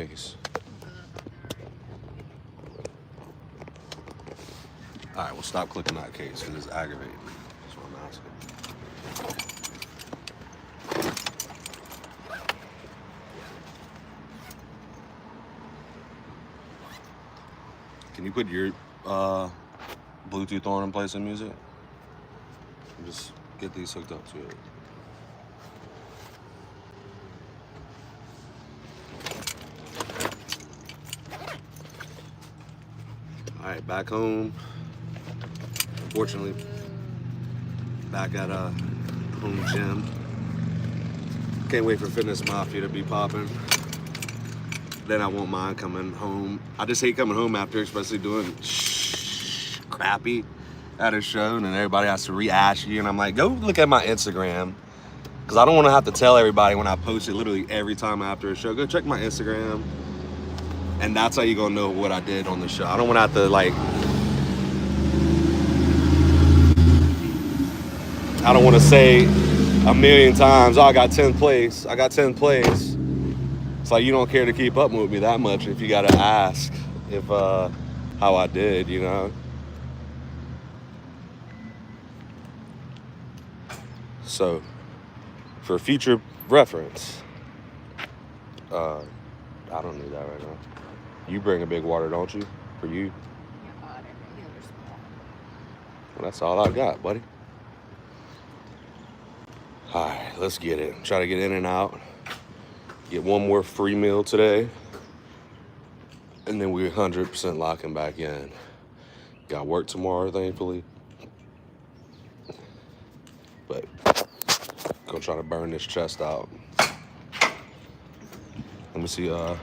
case. All right, well, stop clicking that case because it's aggravating me. That's what I'm asking. Can you put your Bluetooth on and play some music? Just get these hooked up to it. All right, back home. Unfortunately, back at home gym. Can't wait for Fitness Mafia to be popping. Then I won't mind coming home. I just hate coming home after, especially doing crappy at a show, and then everybody has to re-ask you, and I'm like, go look at my Instagram, because I don't want to have to tell everybody when I post it literally every time after a show. Go check my Instagram, and that's how you're gonna know what I did on the show. I don't want to have to like, I don't want to say a million times, oh, I got 10th place, I got 10th place. It's like you don't care to keep up with me that much if you gotta ask if how I did, you know. So, for future reference, I don't need that right now. You bring a big water, don't you? For you? Yeah, water. The other small. Well, that's all I got, buddy. All right, let's get it. Try to get in and out. Get one more free meal today. And then we're 100% locking back in. Got work tomorrow, thankfully. But gonna try to burn this chest out. Let me see. I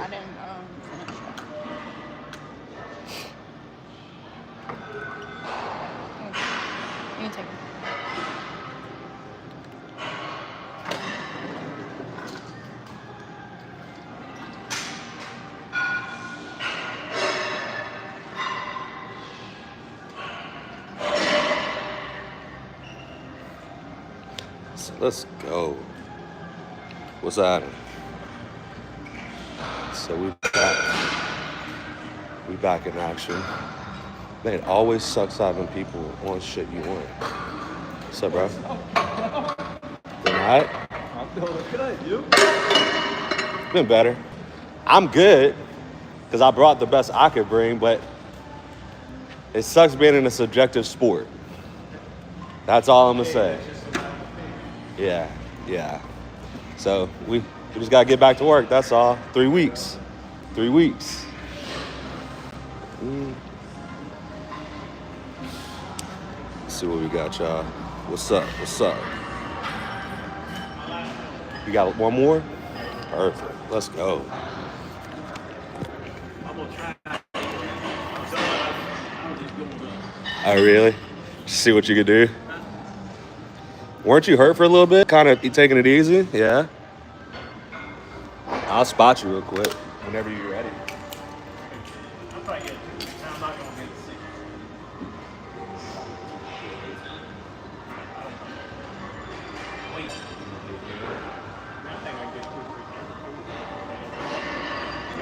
didn't finish it. You can take it. Let's go. What's happening? So we back in action. Man, it always sucks having people on shit you want. What's up, bro? Been alright? I'm doing good. You? Been better. I'm good because I brought the best I could bring, but it sucks being in a subjective sport. That's all I'm gonna say. Yeah. So we just gotta get back to work. That's all. 3 weeks. 3 weeks. Let's see what we got, y'all. What's up? You got one more? Perfect. Let's go. I'm gonna try. Oh, really? Just see what you could do. Weren't you hurt for a little bit? Kind of taking it easy? Yeah. I'll spot you real quick whenever you're ready. I'm probably good. I'm not gonna get sick. Wait. I think I can get 2 or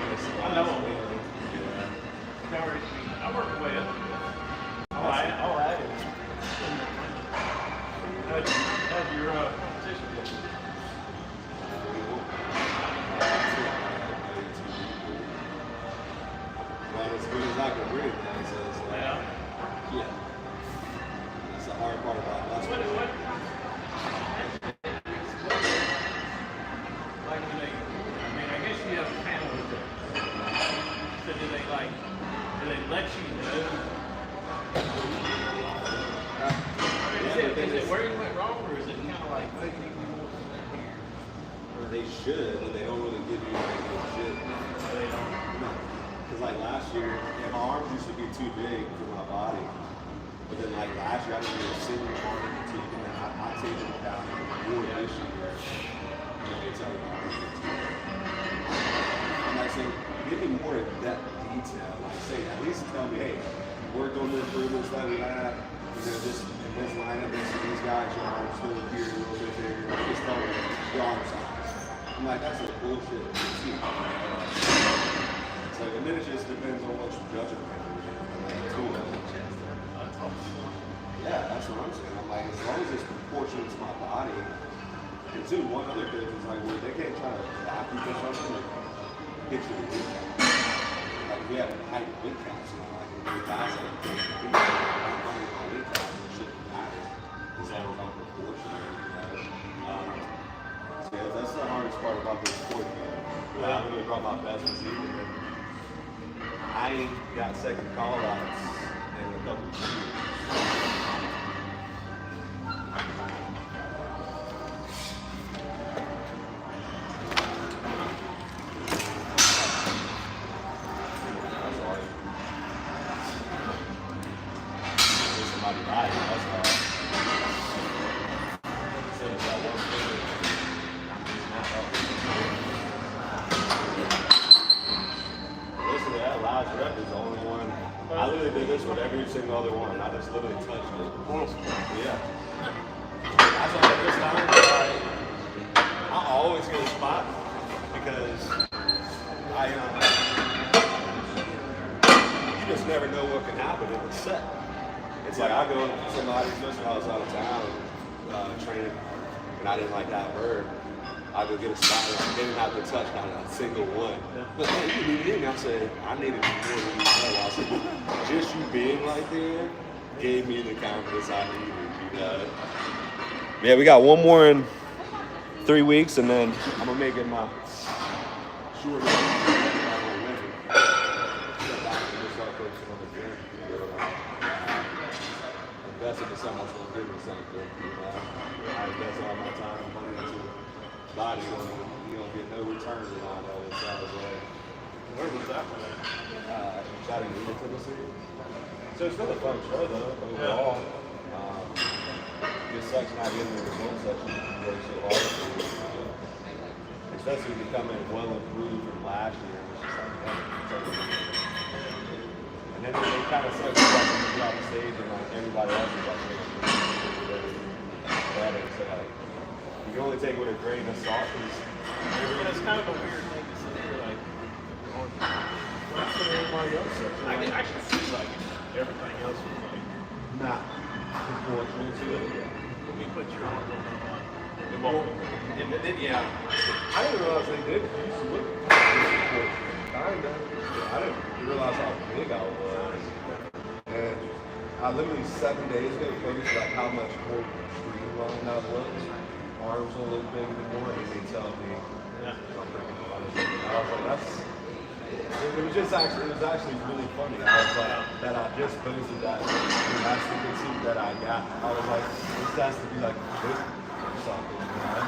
3. I know I will. I work well. All right. How's your competition going? Well, as good as I can breathe, man. So it's like, yeah. That's the hard part about basketball. What? Like when they, I guess you have panels there. So do they let you know? Is it where you went wrong, or is it kind of like making you more than that here? They should, but they don't really give you like legit. So they don't. No. Because like last year, yeah, my arms used to be too big for my body. But then like last year, I didn't do a single arm fatigue, and then I take them down more this year. And they tell me my arms are too big. I'm like saying, give me more of that detail. Like say, at least tell me, hey, worked on the improvements that we had. You know, this in this lineup, these guys, your arms still here, a little bit there. Just tell me your arm size. I'm like, that's a bullshit critique. It's like, and then it just depends on what you're judging. Cool. Yeah, that's what I'm saying. I'm like, as long as it's proportionate to my body. And two, one other thing is like, well, they can't try to stop you or something and get you to do that. Like, we have a height weight caps, you know, like, the guys that are weight caps, it shouldn't matter. As long as I'm proportionate, you know. So yeah, that's the hardest part about this sport, man. I really brought my best physique, and I ain't got second call-outs in a couple of years. Single other one. I just literally touched it. Yeah. That's why this time, I always get a spot because you just never know what can happen in the set. It's like I go to somebody's, especially when I was out of town training, and I didn't like that bird. I go get a spot and I didn't have to touch not a single one. But man, you needed me. I said, I needed more than you know. I said, just you being right there gave me the confidence I needed, you know. Yeah, we got one more in 3 weeks, and then I'm gonna make it my short. Best of the summer, so I'm giving something, you know. I invest all my time and money into body, you don't get no return on all this out of way. Where was that one? Chattanooga, Tennessee. So it's still a fun show though, overall. It sucks not getting the results that you work so hard for. Especially if you come in well improved from last year. It's just like, and then it kind of sucks like when you get on the stage and like everybody else is like better. So like you can only take it with a grain of salt. It's kind of a weird thing to sit here like, what's everybody else? I can see like everything else was like not proportional to it. when we put your arms on it won't. Yeah. I didn't realize they did. It used to look proportional. Kinda. I didn't realize how big I was. And I literally 7 days ago noticed like how much more streamlined I was. Arms a little bit more, and they tell me something. I was like, that's. It was actually really funny. I was like, that I just posted that elastic suit that I got. I was like, this has to be like this or something, you know?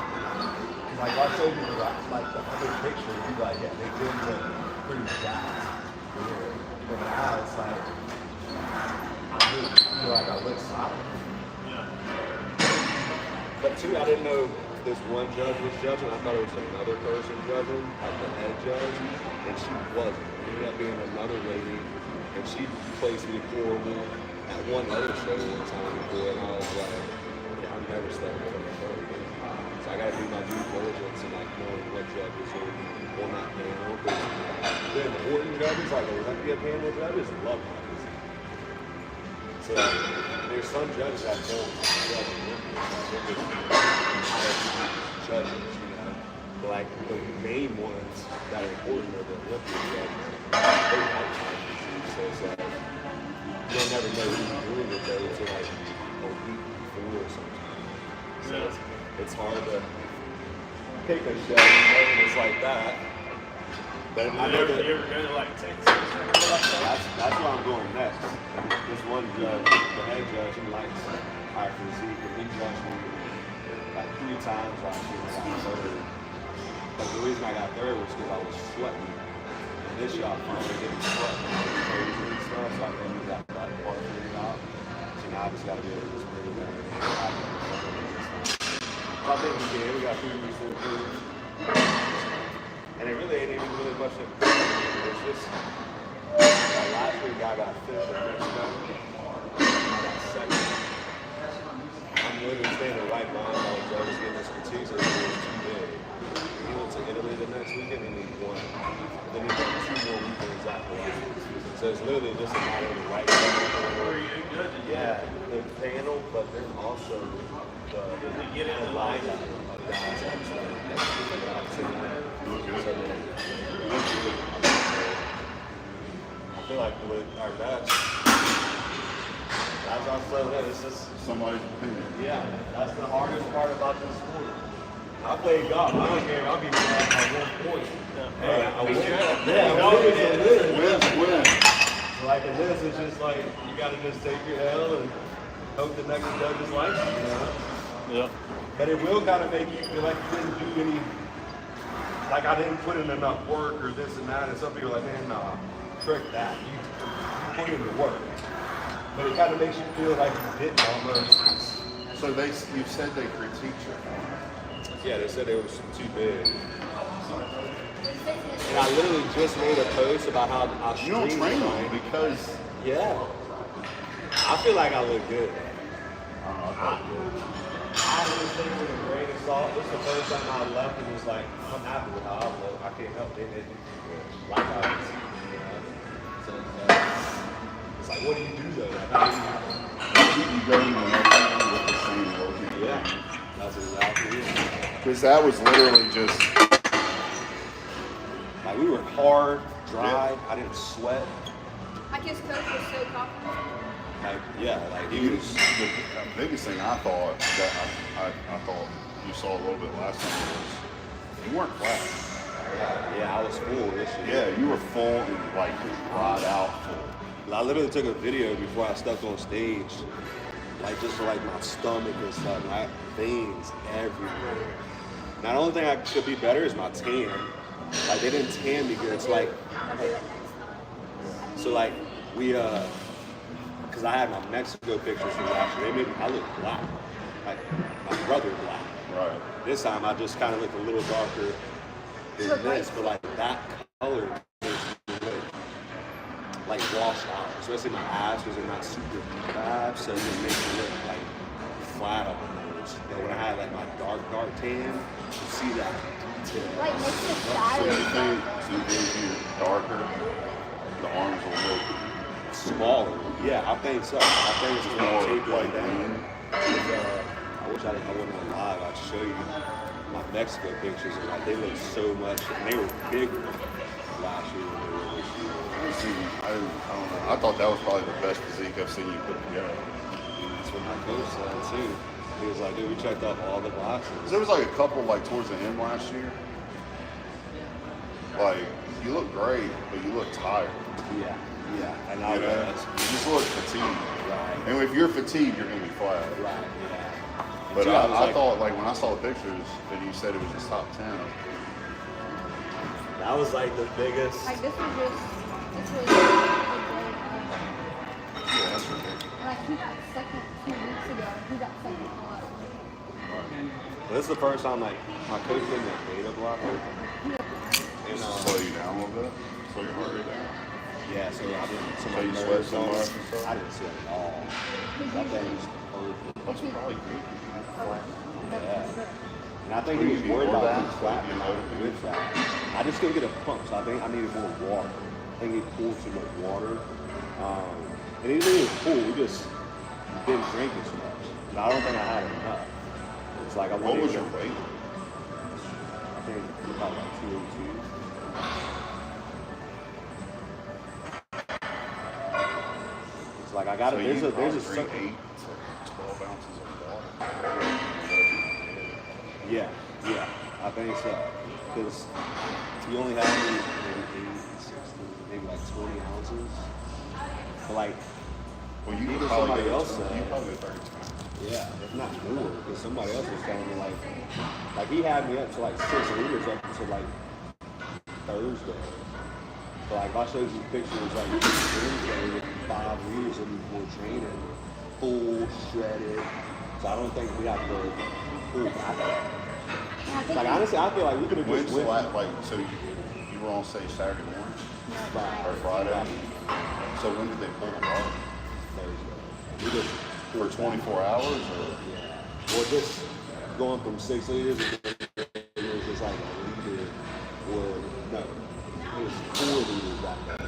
Like I showed you like the other picture, you like, yeah, they did look pretty jacked. But now it's like, I feel like I look solid. But two, I didn't know this one judge was judging. I thought it was another person judging, like the head judge, and she wasn't. It ended up being another lady, and she placed me horrible at one other show one time before, and I was like, yeah, I'm never stepping on the show again. So I gotta do my due diligence and like knowing what judges are on that panel. Because the important judges, like the Olympia panel judges, love my physique. So there's some judges that don't judge Olympians, judges, you know. But like the main ones that are important are the Olympian judges. They like my physique, so it's like you'll never know who's doing it though until like a week before or something. So it's hard to pick a show and it's like that. But I know that you ever go to like Texas? that's where I'm going next. This one judge, the head judge, he likes high physique, and he judged me like 3 times last year when I got third. But the reason I got third was because I was sweating. And this year I finally didn't sweat crazy and stuff, so I think we got that part figured out. So now I just got to be able to just bring it down. So I think we can. We got 3 weeks to improve. And it really ain't even really much to improve. It's just last week I got 5th in Mexico. I got 2nd. I'm literally staying right behind all the judges getting this critique, so it was too big. He will to Italy the next weekend. They need one. They need like 2 more weekends after that. So it's literally just a matter of the right. Yeah, the panel, but then also the lineup of guys actually. I feel like with our best, that's also it. It's just Somebody's opinion. yeah, that's the hardest part about this sport. I play golf. I don't care. I'll be at 1 point. Hey, I win. Yeah, Win. like in this, it's just like you got to just take your L and hope the next judge likes you. You know? Yeah. But it will kind of make you feel like you didn't do any. Like I didn't put in enough work or this and that. And some people are like, man, nah, trick that. You put in the work. But it kind of makes you feel like you didn't almost. So you said they critiqued you. Yeah, they said it was too big. And I literally just made a post about how I You don't stream train tonight. them because Yeah. I feel like I look good. I I was thinking with a grain of salt. This is the first time I left and was like, I'm happy with how I look. I can't help it. It like how it's, you know. So it's like, what do you do though? Like, how do you go to the next one with the same look. you, yeah, that's exactly it. Because that was literally just Like we were hard, dry. I didn't sweat. Like his coach was so confident. Like yeah, like he was. the biggest thing I thought that I thought you saw a little bit last time was you weren't flat. Yeah, I was full this year. Yeah, you were full and like right out full. I literally took a video before I stepped on stage, like just for like my stomach and stuff, my veins everywhere. Now the only thing I could be better is my tan. Like they didn't tan me good. It's like, so like we because I had my Mexico pictures from last year. They made me, I look black, like my brother black. Right. This time I just kind of look a little darker than this, but like that color is like washed out. Especially my abs because they're not super deep abs, so it just makes me look like flat on my nose. But when I had like my dark tan, you see that detail. Like makes it So shy. you think you're darker, the arms will look Smaller. Yeah, I think so. I think it's just more more like like down. I wish I wasn't on live. I'd show you my Mexico pictures and like they look so much and they were bigger last year than they were this year. I don't know. I thought that was probably the best physique I've seen you put together. That's what my coach said too. He was like, dude, we checked off all the boxes. 'Cause there was like a couple like towards the end last year. Like you look great, but you look tired. Yeah, yeah. And You I know, was. you just look fatigued. Right. And if you're fatigued, you're gonna be flat. Right, yeah. But Too, I was like, thought like when I saw the pictures and you said it was just top 10. that was like the biggest. Like this was Yeah, that's ridiculous. like he got second 2 weeks ago. He got second one. This is the first time like my coach gave me a beta blocker. And, Just slow you down a little bit, slow your heart rate down. yeah, so I didn't. So So my you nerves sweat so on- much and stuff? I didn't sweat at all. That thing was perfect. That's probably good. Yeah. And I think he was Would you be worried more about that? me flattening Would out you be with that. I just couldn't get a pump, so I think I needed more water. I think he pulled too much water. And he didn't even pull, we just didn't drink as much. And I don't think I had enough. It's like I What wanted was to- your weight? I think about like 202. It's like I got it. There's a drink certain 8 to 12 ounces of water. yeah, I think so. Because you only have maybe 8, 16, maybe like 20 ounces. But like, Well, you Even could probably somebody go else to, said- you probably go 30 times. yeah, if not more. Because somebody else was telling me like he had me up to like 6 liters up until like Thursday. So like if I showed you pictures like Wednesday with 5 liters of before training, full shredded. So I don't think we have to pull back up. Like honestly, I feel like we could have When's just the went last, like, so you were on, say, Saturday morning or Friday. Friday? So when did they pull the water? Thursday. We just For 24 hours or? yeah. Well, just going from 6 liters, it was just like a liter or no, it was 4 liters that day.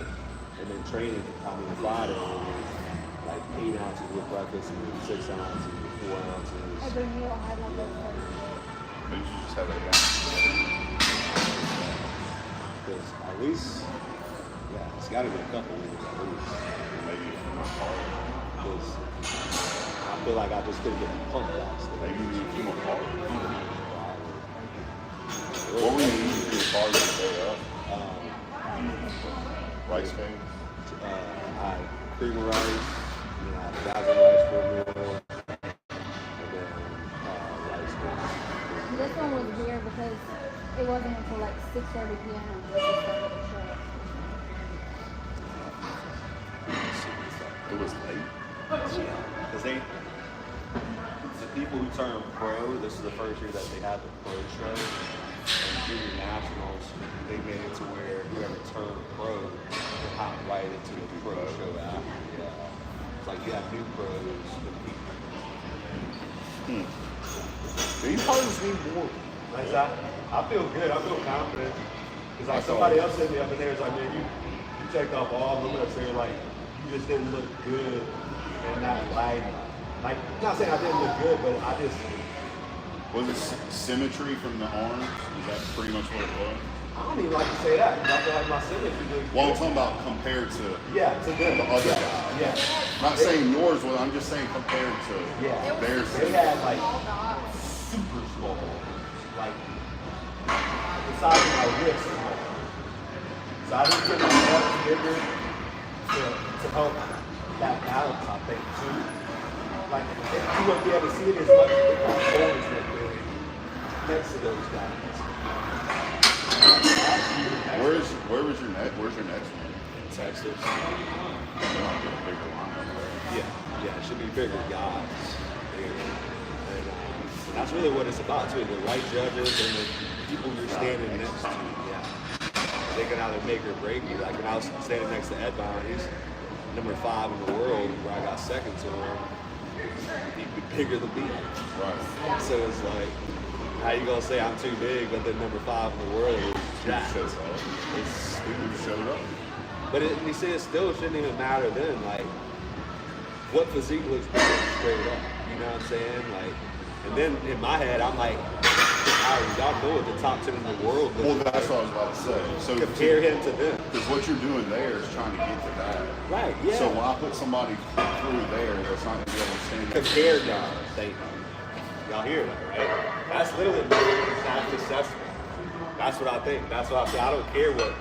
And then training, Friday, it was like 8 ounces with breakfast and then 6 ounces, 4 ounces. Every meal I had like those 30 Maybe you just have that down. Because at least, yeah, it's got to be a couple liters at least. Maybe a few more carbs. Because I feel like I just couldn't get the pump last day. Maybe you need a few more carbs. What were you eating for your carbs the day up? Rice cakes? I had cream of rice, and then I had jasmine rice for a meal, and then rice cakes. This one was weird because it wasn't until like 6:30 p.m. when we started the show. It was late. Because the people who turn pro, this is the first year that they had the pro show. And junior nationals, they made it to where whoever turned pro would hop right into the pro show after. Yeah. It's like you have new pros competing. You probably just need more. Like, I feel good. I feel confident. Because like somebody else said me up in there, it's like, man, you checked off all the lists. They were like, you just didn't look good and not like, not saying I didn't look good, but I just. Was it symmetry from the arms? Is that pretty much what it was? I don't even like to say that. Because I feel like my symmetry looks Well, I'm talking about compared to to them. the other guys. Yeah. Not saying yours was, I'm just saying compared to their They symmetry. had like super small arms. Like the size of my wrist. So I just get my arms bigger to help that balance, I think, too. Like, you won't be able to see it as much if my shoulders look big next to those guys. Where's your next one? Texas. They're not getting a bigger lineup there. Yeah, it should be bigger guys. And that's really what it's about, too. The right judges and the people you're standing next to. Yeah. They can either make or break you. Like when I was standing next to Ed Bond, he's number 5 in the world, where I got second to him. He'd be bigger than me. Right. So it's like, how you gonna say I'm too big, but then number 5 in the world is jacked? Shows up. It's stupid. Showed up. But you see, it still shouldn't even matter then. Like, what physique looks better straight up? You know what I'm saying? Like, and then in my head, I'm like, y'all know what the top 10 in the world looks Well, like. that's what I was about to say. So Compare him to them. Because what you're doing there is trying to get to that. Right, yeah. So when I put somebody through there that's not going to be able to stand up. Compare them. Thank you. Y'all hear that, right? That's literally the exact assessment. That's what I think. That's what I say. I don't care what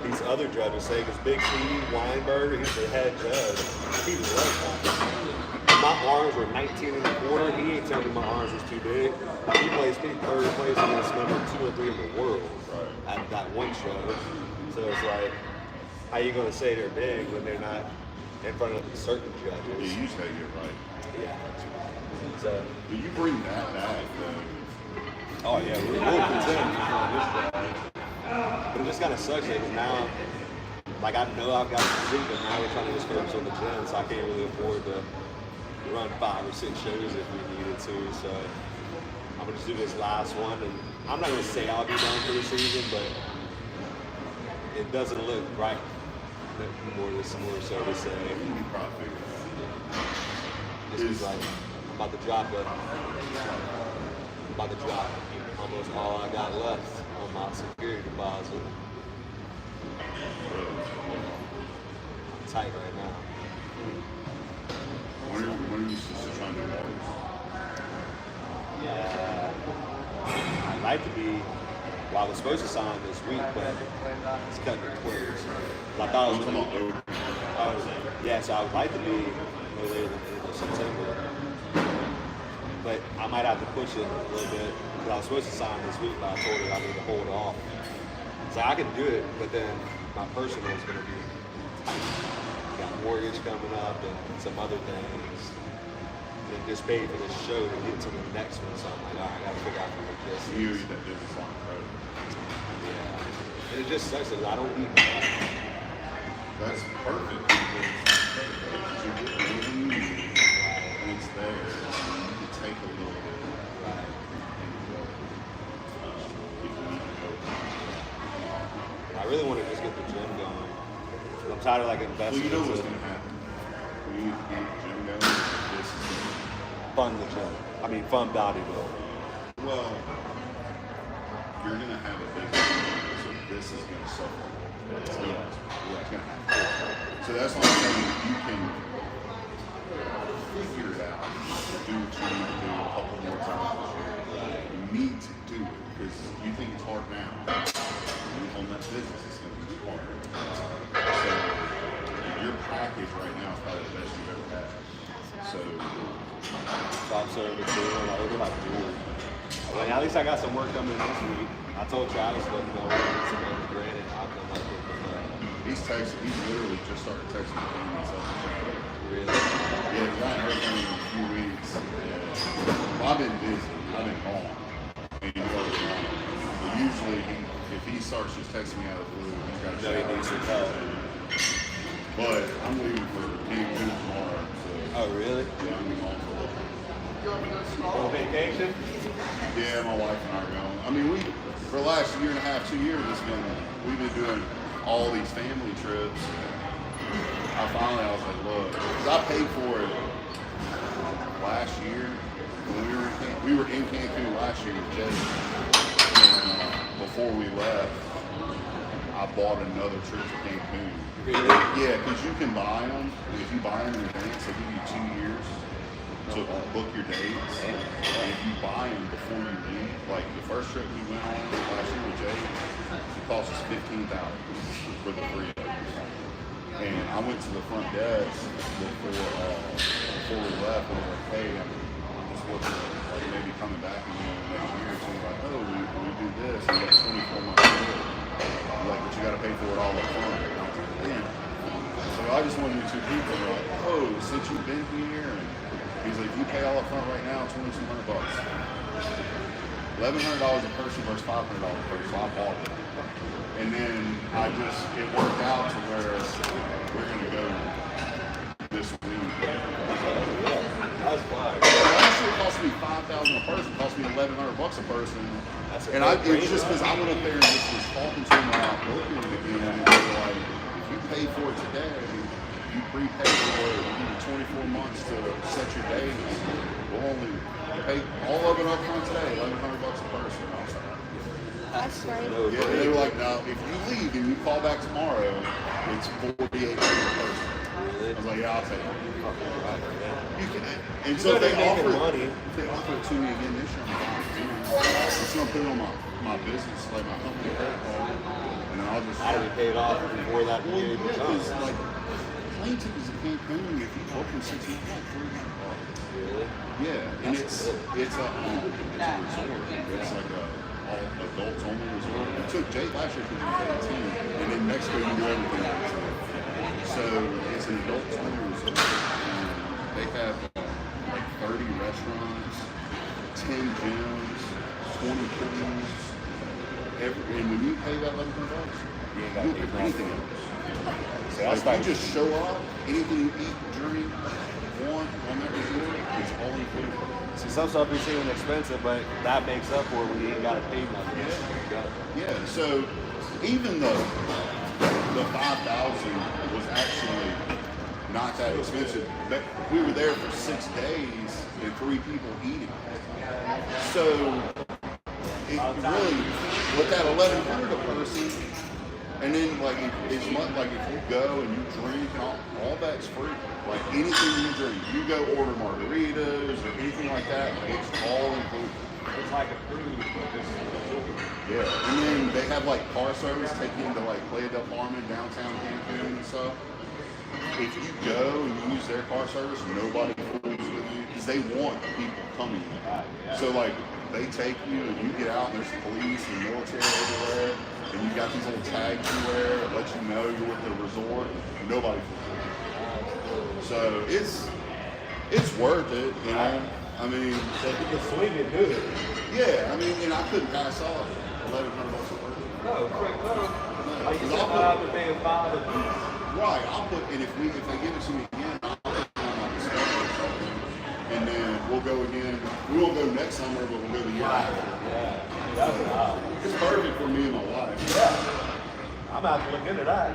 these other judges say, because Big T, Weinberger, he's the head judge. He loves that. My arms were 19 and a quarter. He ain't telling me my arms was too big. He placed me 3rd place against number 2 or 3 in the world at that one show. So it's like, how you gonna say they're big when they're not in front of certain judges? You just gotta get it right. Yeah. So. But you bring that back, then. Oh yeah, we'll contend. But it just kind of sucks because now, like I know I've got the physique, but now we're trying to just focus on the gym, so I can't really afford to run 5 or 6 shows if we needed to. So I'm gonna just do this last one, and I'm not gonna say I'll be done for the season, but it doesn't look right. More so to say. You probably figure it out. This is like I'm about to drop almost all I got left on my security deposit. I'm tight right now. When are you still trying to do that? Yeah. I'd like to be, well, I was supposed to sign this week, but it's cutting it close. I thought it was Come on, over. yeah, so I would like to be no later than the end of September. But I might have to push it a little bit, because I was supposed to sign this week, but I told her I need to hold off. So I can do it, but then my personal is going to be got mortgage coming up and some other things. And just pay for this show to get to the next one. So I'm like, all right, I got to figure out what this You is. that business on credit. Yeah. And it just sucks because I don't need money. That's perfect. Because you get everything you need, and it's there. You can take a little bit. Right. And go. If you need to go. really want to just get the gym going. I'm tired of like Well, investing. you know what's into going to happen. When you get the gym going, this is fund the gym. I mean, fund bodybuilding. well, you're going to have a big gym, so this is going to suffer. It's going to happen. So that's why I'm saying you can figure it out. Do what you need to do a couple more times this year. You need to do it because you think it's hard now. When you own that business, it's going to be hard. So your package right now is probably the best you've ever had. So Top service, doing like we're like doing. Well, at least I got some work coming this week. I told Travis to go get some granted. I'll come up with he's texting. He's literally just started texting me and himself. really. Yeah, 'cause I haven't heard from him in a few weeks. Yeah. Well, I've been busy. I've been gone. And you know what's wrong. But usually, if he starts just texting me out of the blue, he's got to No, he needs some help. But I'm leaving for Cancun tomorrow. So Oh, really? yeah, I'm going for a little. On vacation? Yeah, my wife and I are going. I mean, for the last year and a half, 2 years, we've been doing all these family trips. I was like, look, because I paid for it last year when we were in Cancun last year with Jay. And before we left, I bought another trip to Cancun. Really? Yeah, because you can buy them. If you buy them in advance, they give you 2 years to book your dates. And if you buy them before you leave, like the first trip we went on last year with Jay, it cost us $15,000 for the 3 days. And I went to the front desk before we left, and I was like, hey, I'm just looking at maybe coming back again next year. So he's like, oh, we do this, and we got 24 months to do it. I'm like, but you got to pay for it all up front. And I was like, damn. So I just wanted you 2 people. And they're like, oh, since you've been here, and he's like, you pay all up front right now, $2,200. $1,100 a person versus $500 a person. So I bought it. And then it worked out to where we're going to go this week. That's fine. Last year it cost me $5,000 a person. It cost me $1,100 a person. And it was just because I went up there and just was talking to them about booking it again. And they were like, if you pay for it today, you prepay for it, you need 24 months to set your dates. We'll only pay all of it up front today, $1,100 a person. I was like, That's great. yeah, they were like, no, if you leave and you call back tomorrow, it's $48 a person. Really? I was like, yeah, I'll take it. You can, and You so know if they making money. if they offer it to me again this year, I'm just gonna put it on my business, like my company credit card, and then I'll just. I already paid off before that Well, period yeah, comes. because like plane tickets to Cancun, if you book in 6 months, like $300. Really? Yeah, and it's a resort. It's like a all adults only resort. We took Jake last year because he was 18, and in Mexico you do everything else. So it's an adults only resort. And they have like 30 restaurants, 10 gyms, 20 pools. And when you pay that $1,100, You ain't you got don't to pay pay for anything nothing. else. See, that's Like like, you just show up, anything you eat, drink, want on that resort, it's all included. see, some stuff be seeming expensive, but that makes up for it when you ain't got to pay nothing. Yeah, so even though the 5,000 was actually not that expensive, but we were there for 6 days and 3 people eating. So it really, with that 1,100 a person, and then like it's much like if you go and you drink and all that's free. Like anything you drink, you go order margaritas or anything like that, like it's all included. It's like a cruise, but just Yeah, and then they have like car service, take you into like Playa del Carmen, downtown Cancun and stuff. If you go and you use their car service, nobody fools with you because they want people coming. So like they take you and you get out and there's police and military everywhere, and you got these little tags you wear that let you know you're with the resort. Nobody fools with you. So it's worth it, you know. I mean, so if you can swing it, do it. yeah, I mean, and I couldn't pass off $1,100 a person. No, quick, no. Like you Because said, I'll I've been paying $5 a piece. Right, I'll put, and if they give it to me again, I'll put it on my discovery or something, and then we'll go again. We won't go next summer, but we'll go the year after. Yeah, that's wild. It's perfect for me and my wife. Yeah. I'm about to look into that.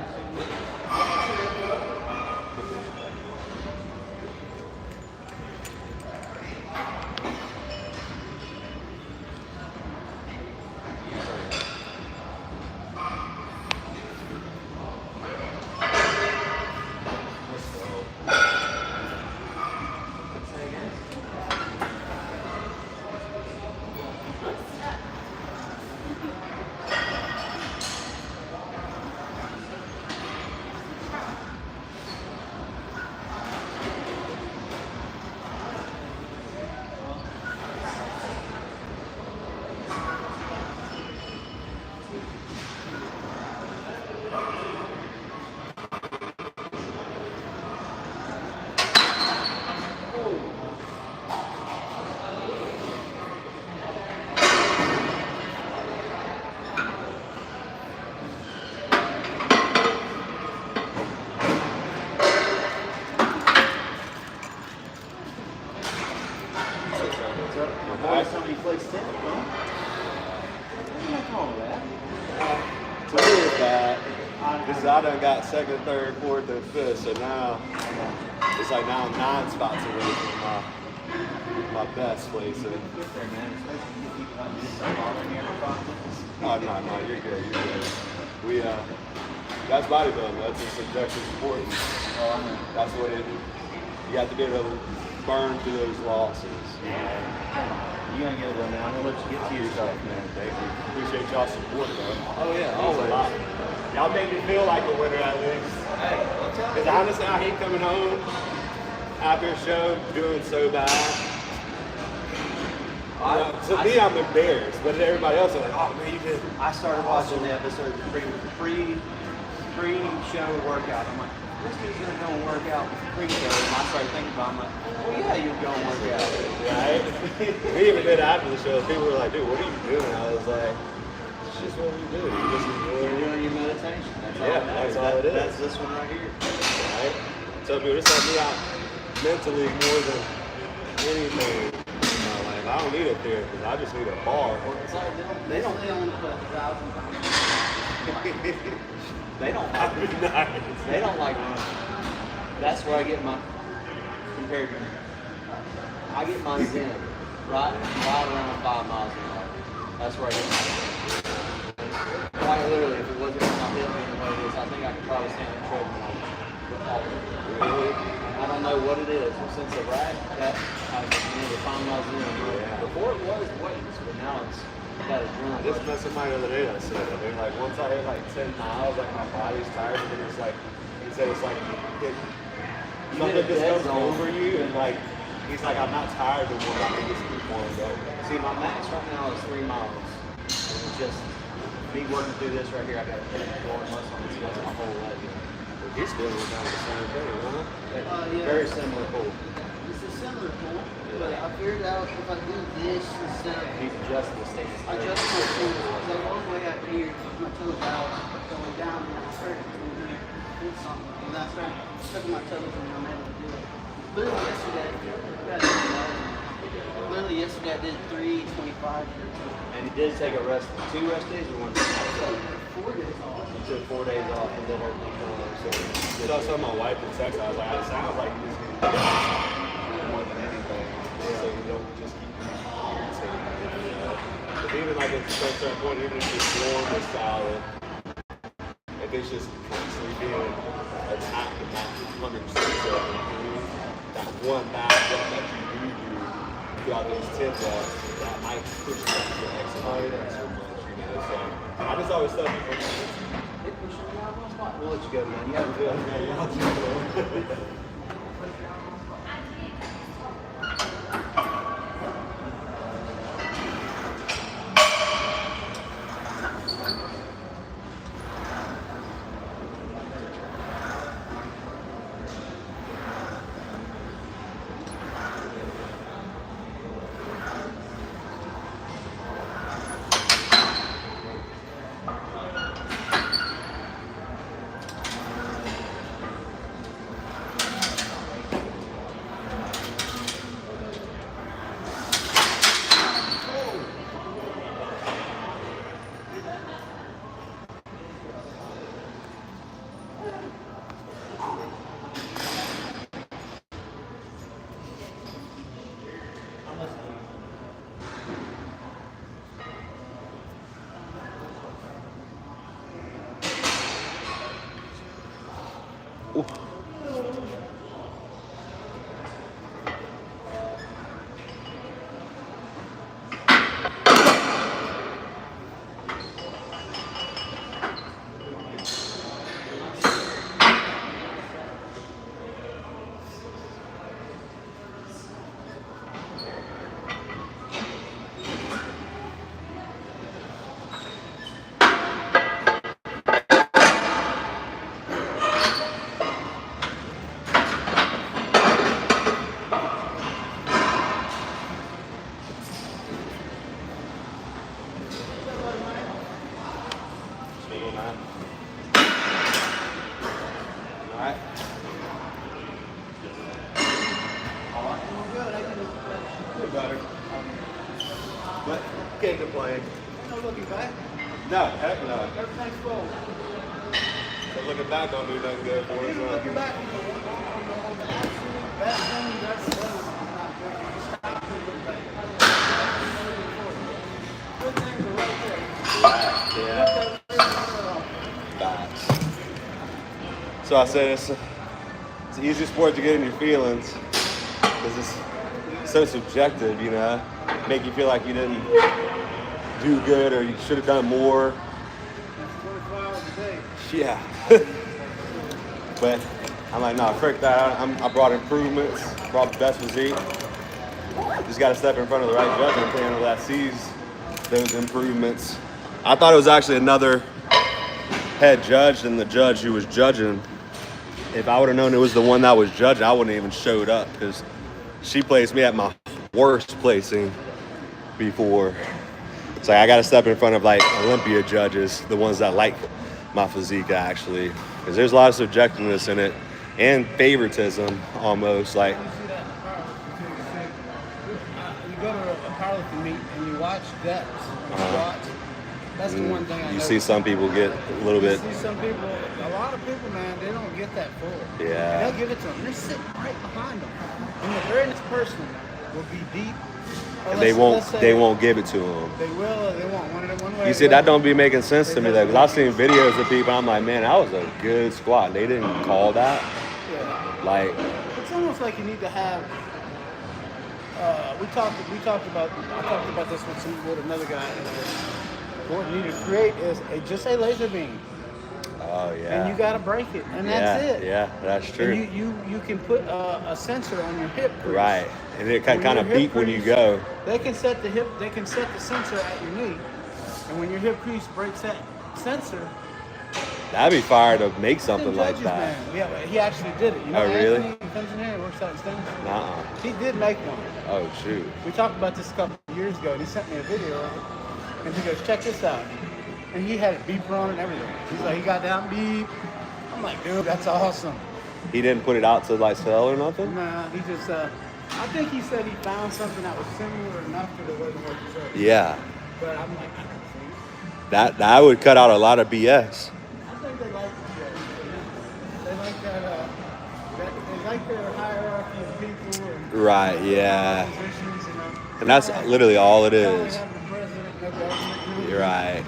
Somebody plays tennis, huh? What do you call that? To me, it's bad. Because I done got second, third, fourth, and fifth, so now it's like now I'm 9 spots away from my best place. And, oh, no, you're good, you're good. We, that's bodybuilding, that's a subjective sport. That's what it is. You have to be able to burn through those losses. You're going to get it now. I'm going to let you get to yourself, man. Thank you. Appreciate y'all's support, though. Oh, yeah, Always. always. Y'all make me feel like a winner at least. Because honestly, I hate coming home after a show doing so bad. To me, I'm embarrassed, but everybody else is like, oh man, you did. I started watching the episode pre-show workout. I'm like, this dude's gonna go and work out pre-show. And I started thinking about it. I'm like, well, yeah, you're going to work out. Right? We even did after the show. People were like, dude, what are you doing? I was like, it's just what we do. You just You're doing your meditation. That's all it that's is. all it is. That's this one right here. Right? So, dude, this helped me out mentally more than anything. I don't need a therapist. I just need a bar. It's like they don't only put 1,000 pounds. They don't like They don't like running. That's where I get my compared to. I get my zen right around 5 miles an hour. That's where I get my. Quite literally, if it wasn't for my hip being the way it is, I think I could probably stand on the treadmill. Really? I don't know what it is. Since the rack, that I began to find my zen. Before it was weights, but now it's got a drum. I just met somebody the other day that said that. They're like, once I hit like 10 miles, like my body's tired, and then it's like, he said it's like, something just comes over you, and like, he's like, I'm not tired anymore, I can just keep on going. See, my max right now is 3 miles. And it's just me working through this right here. I got to put a more muscle on this. That's my whole leg. He's feeling kind of the same thing, huh? Yeah. Very similar pull. It's a similar pull, but I figured out if I do this instead of He's adjusting the stance. I just my toes. So all the way out here, my toes out, going down, and I started doing here, did something, and I started stuck my toes, and I'm able to do it. Literally yesterday, I did 325. And he did take a rest, 2 rest days or 1 day? 4 days off. He took 4 days off and then everything going on. So I saw some of my wife in text. I was like, it sounds like you just need to do more than anything. So you don't just keep irritating. But even like at a certain point, even if your form is solid, if it's just constantly being attacked and not 100% improve, that one bad rep that you do throughout those 10 reps, that might push you up to the next level so much, you know. So I just always tell people, we'll let you go, man. You have a good one. Ooh. But can't complain. No looking back. No, heck no. Everything's full. But looking back don't do nothing good for us. Even huh? looking back, on the absolute best thing that's done, I'm not joking. Just stop and look back. Good things are right there. Yeah. Facts. So I said it's an easy sport to get in your feelings because it's so subjective, you know. Make you feel like you didn't do good or you should have done more. That's 24 hours a day. Yeah. But I'm like, nah, frick that. I brought improvements, brought the best physique. Just got to step in front of the right judging panel that sees those improvements. I thought it was actually another head judge than the judge who was judging. If I would have known it was the one that was judging, I wouldn't have even showed up because she placed me at my worst placing before. It's like I got to step in front of like Olympia judges, the ones that like my physique actually, because there's a lot of subjectiveness in it and favoritism almost. Like, You see that you go to a powerlifting meet and you watch depths. That's the one thing I you know. see some people get a little bit. You see some people, a lot of people, man, they don't get that full. Yeah. They'll give it to them. They're sitting right behind them. And the very next person will be deep. And they won't give it to them. They will or they won't. One way You see, that don't be making sense to me though, because I've seen videos of people. I'm like, man, that was a good squat. They didn't call that. Yeah. Like, It's almost like you need to have. I talked about this with another guy. What you need to create is just a laser beam, oh yeah. and you got to break it, and that's it. Yeah, that's true. And you can put a sensor on your hip crease. Right, and it can When kind your of hip beep when you crease- go. They can set the sensor at your knee, and when your hip crease breaks that sensor, That'd be fire to make something them like judges, that. man, yeah, he actually did it. You know, Oh, really? Anthony comes in here and works out in Stanford. Nuh-uh. He did make one. Oh shoot. We talked about this a couple of years ago, and he sent me a video of it. And he goes, check this out. And he had a beeper on it and everything. He's like, he got down, beep. I'm like, dude, that's awesome. He didn't put it out to like sell or nothing. Nah, he just, I think he said he found something that was similar enough that it wasn't worth the service. Yeah, But I'm like, I don't see. that would cut out a lot of BS. I think they like the show. They like that, they like their hierarchy of people and Right. Yeah. positions, you know. And that's literally all it They only is. have the president, no government. You're right.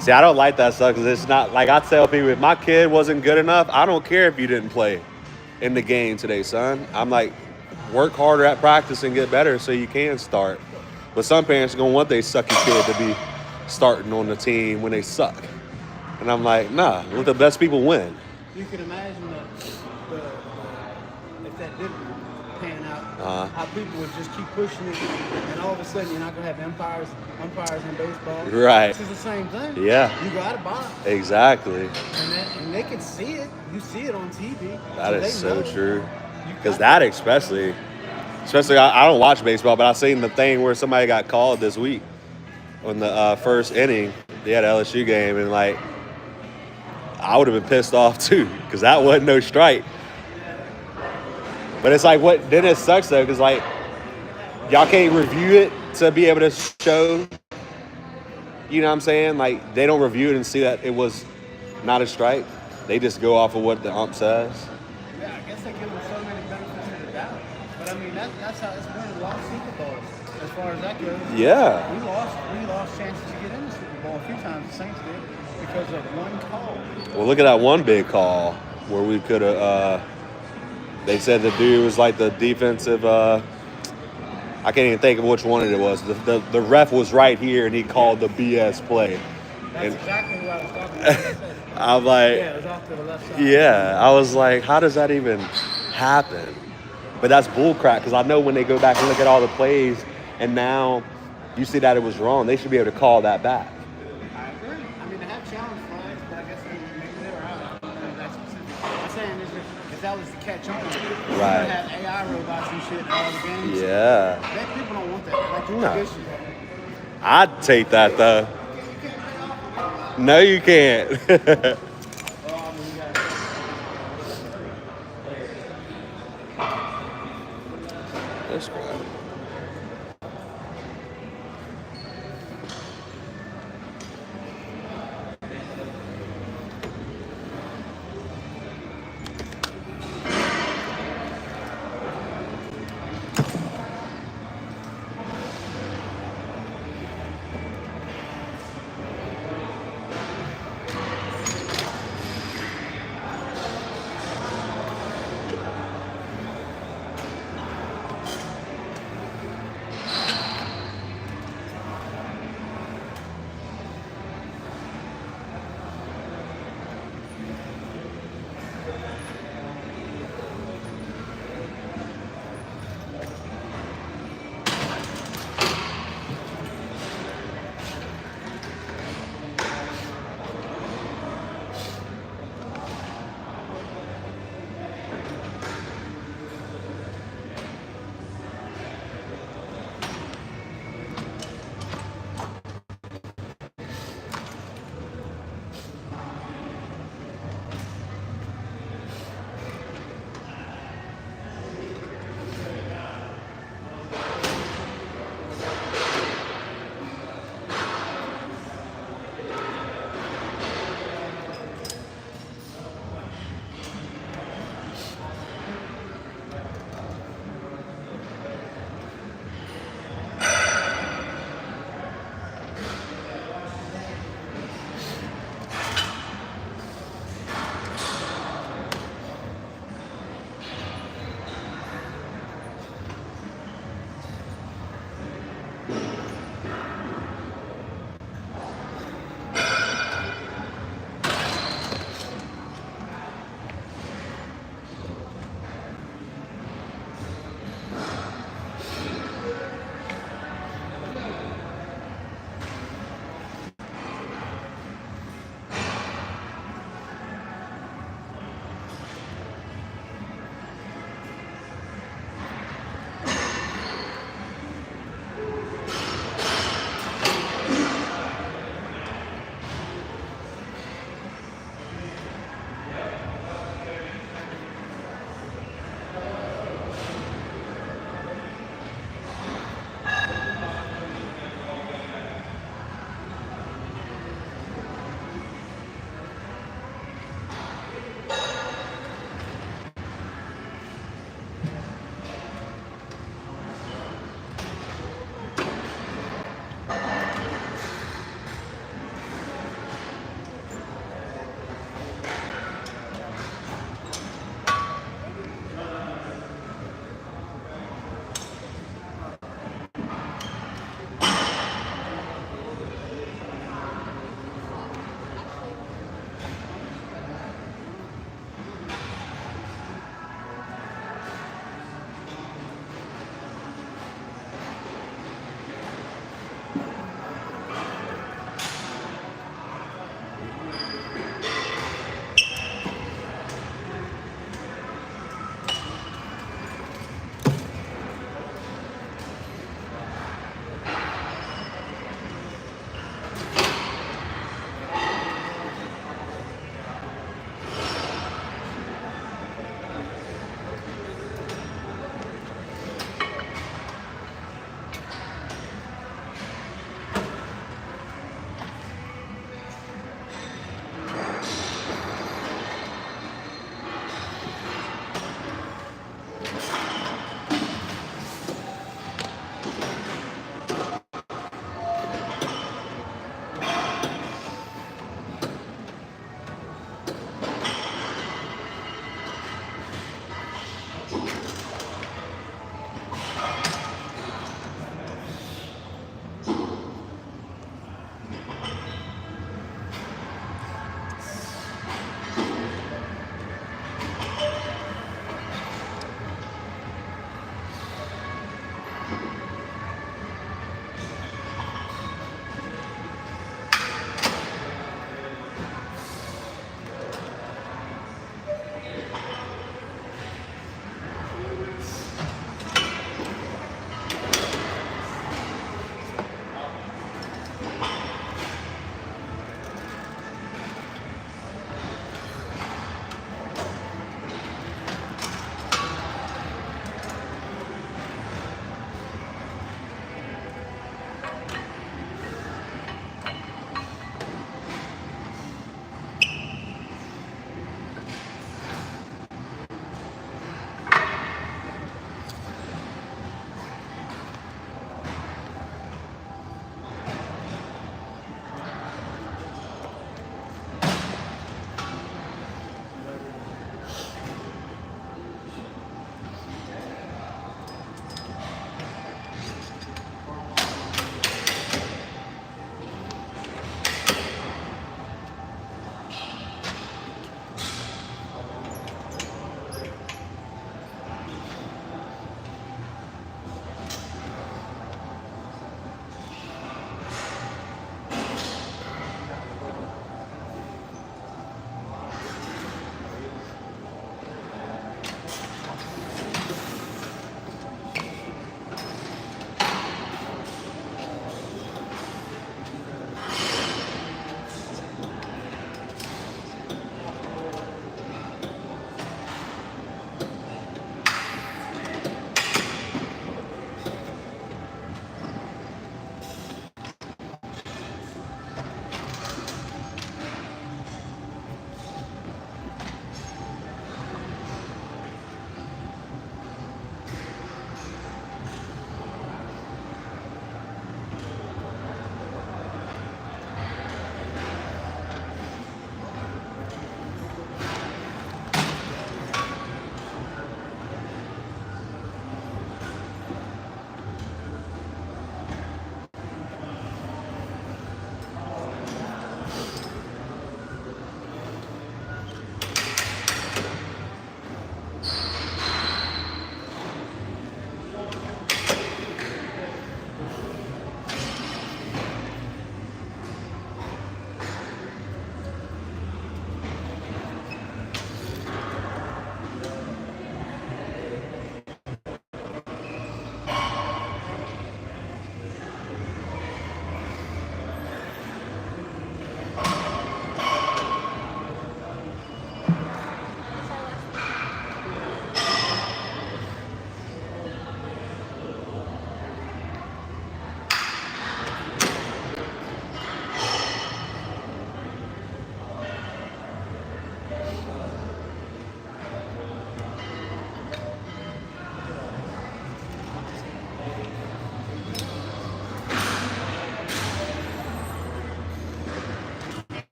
See, I don't like that stuff because it's not like I tell people, if my kid wasn't good enough, I don't care if you didn't play in the game today, son. I'm like, work harder at practice and get better so you can start. But some parents are going to want their sucky kid to be starting on the team when they suck. And I'm like, nah, let the best people win. You can imagine if that didn't pan out, how people would just keep pushing it, and all of a sudden you're not going to have umpires in baseball. Right. This is the same thing. Yeah. You got to box. Exactly. And they can see it. You see it on TV. That is so know. true. You Because got that especially I don't watch baseball, but I seen the thing where somebody got called this week on the first inning. They had an LSU game, and like, I would have been pissed off too, because that wasn't no strike. But it's like, then it sucks though, because like, y'all can't review it to be able to show, you know what I'm saying? Like, they don't review it and see that it was not a strike. They just go off of what the ump says. Yeah, I guess they give them so many benefits of the doubt. But I mean, that's how it's been in lost Super Bowls, as far as that goes. Yeah. We lost chances to get in the Super Bowl a few times. The Saints did because of one call. Well, look at that one big call. where we could have. They said the dude was like the defensive. I can't even think of which one it was. The ref was right here, and he called the BS play. That's And exactly what I was talking about. I'm like, Yeah, it was off to the left side. yeah. I was like, how does that even happen? But that's bullcrap because I know when they go back and look at all the plays, and now you see that it was wrong, they should be able to call that back. I agree. I mean, they have challenge flags, but I guess maybe they were out. I don't know that specific. I'm saying is if that was the catch on, you're Right. gonna have AI robots and shit in all the games. Yeah. That people don't want that. They like the No. tradition. I'd take that though. No, you can't. Oh, I mean, we got That's great.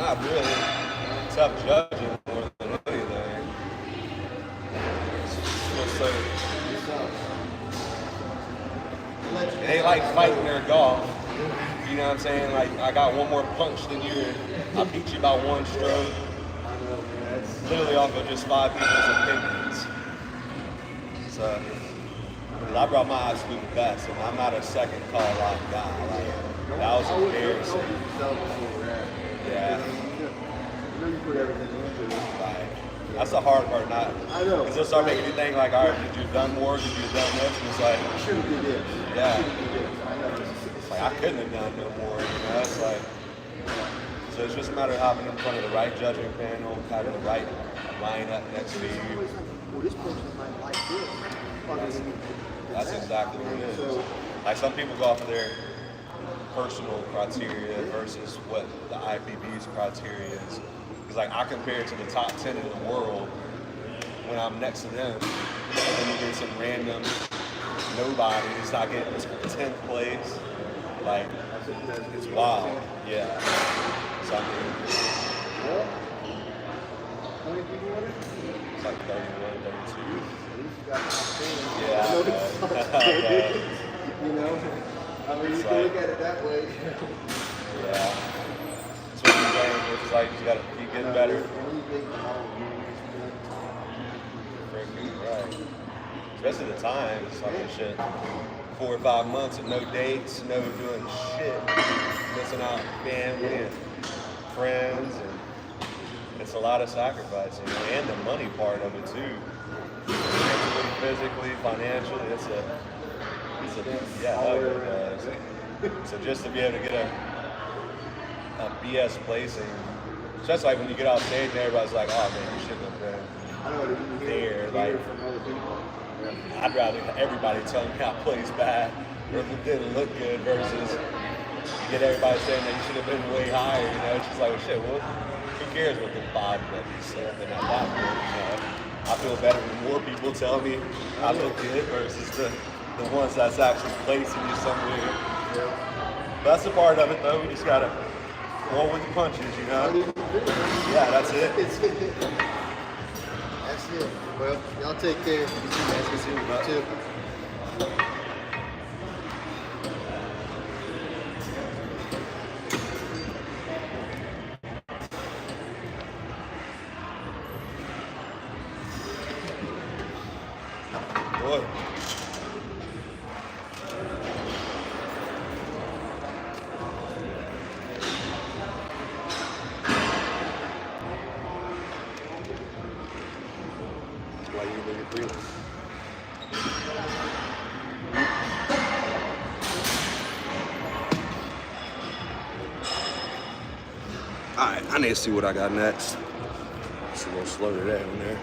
not really. Tough judging more than anything. It's just like, it ain't like fighting their golf. You know what I'm saying? Like, I got one more punch than you. I beat you by one stroke. Literally off of just 5 people's opinions. So, I brought my absolute best, and I'm not a second call out guy. Like, that was embarrassing. Yeah. Like, that's the hard part, not. I know. Because they'll start making you think, like, all right, could you have done more? Could you have done this? And it's like, I should have did this. yeah. I know. It's like, I couldn't have done no more, you know? It's like, so it's just a matter of having in front of the right judging panel, having the right lineup next to you. Well, this person might like this. That's exactly what it is. Like, some people go off of their personal criteria versus what the IFBB's criteria is. Because, like, I compare it to the top 10 in the world when I'm next to them. And then you get some random nobodies not getting 10th place. Like, it's wild. Yeah. So, I mean, How many people want it? it's like 31, 32. Yeah. Yeah. You know? I mean, you can look at it that way. Yeah. That's what you're saying. It's just like you gotta keep getting better. Right. Especially the time. It's like shit. 4 or 5 months of no dates, no doing shit. Missing out family and friends, and it's a lot of sacrificing, and the money part of it too. Mentally, physically, financially, it's a yeah, it does. So just to be able to get a BS placing, just like when you get off stage and everybody's like, oh man, you shouldn't have been there. Like, from other people. I'd rather everybody tell me I plays bad or if it didn't look good versus you get everybody saying that you should have been way higher. You know, it's just like, well, shit, well, who cares what the 5 levels said? They're not that good, you know. I feel better when more people tell me I look good versus the ones that's actually placing you somewhere. That's a part of it, though. We just gotta roll with the punches, you know. Yeah, that's it. That's it. Well, y'all take care. You guys can see me too. Boy. Why you bring it through? Alright, I need to see what I got next. It's a little slow today on there.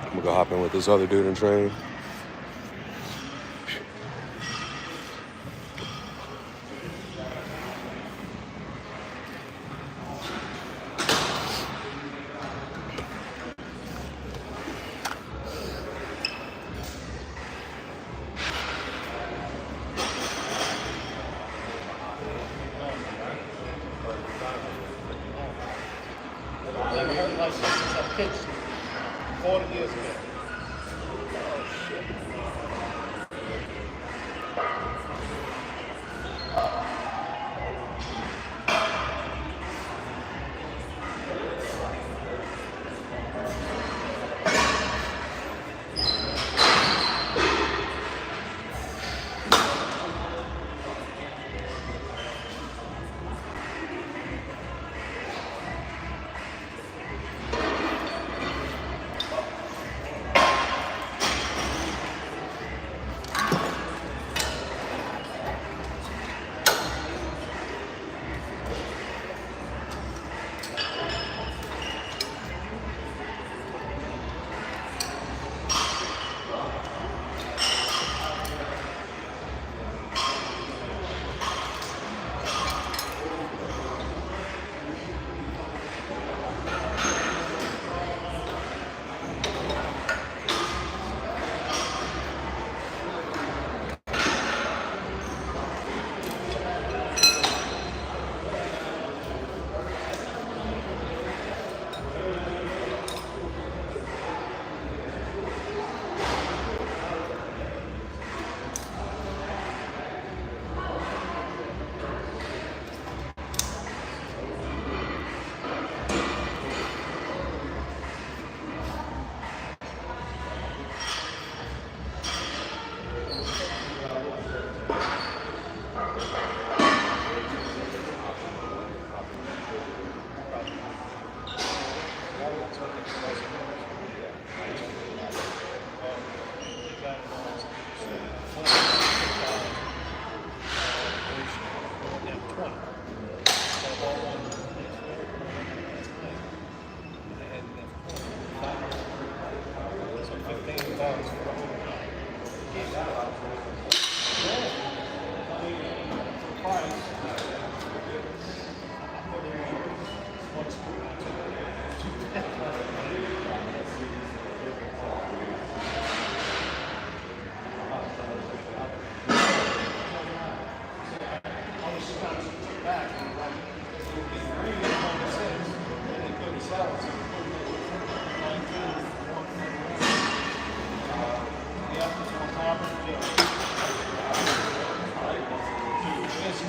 I'm gonna go hop in with this other dude and train. I never heard like this since I pitched 40 years ago.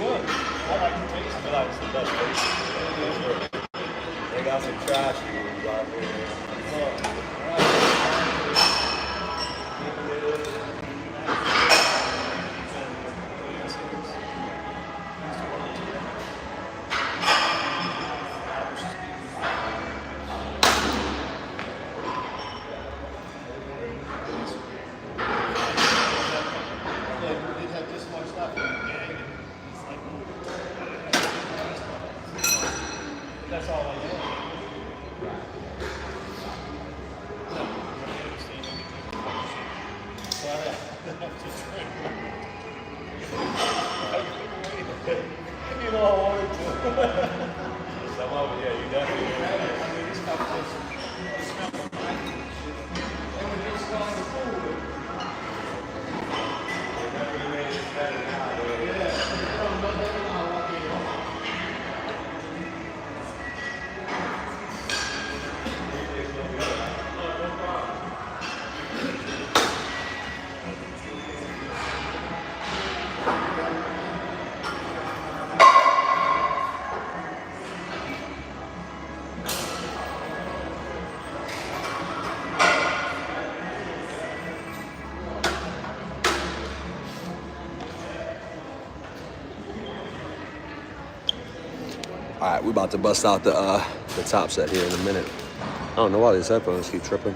good. I like the taste. I feel like it's the best taste. For sure. They got some trash foods out there. They had this much stuff in the gang. It's like, that's all I know. So I have to drink. You know, I wanted to. Some of it, yeah, you definitely. I mean, this stuff just smelled like they were just selling the food. Definitely made it better now. Yeah, I don't know that I walk in. All right, we about to bust out the top set here in a minute. I don't know why these headphones keep tripping.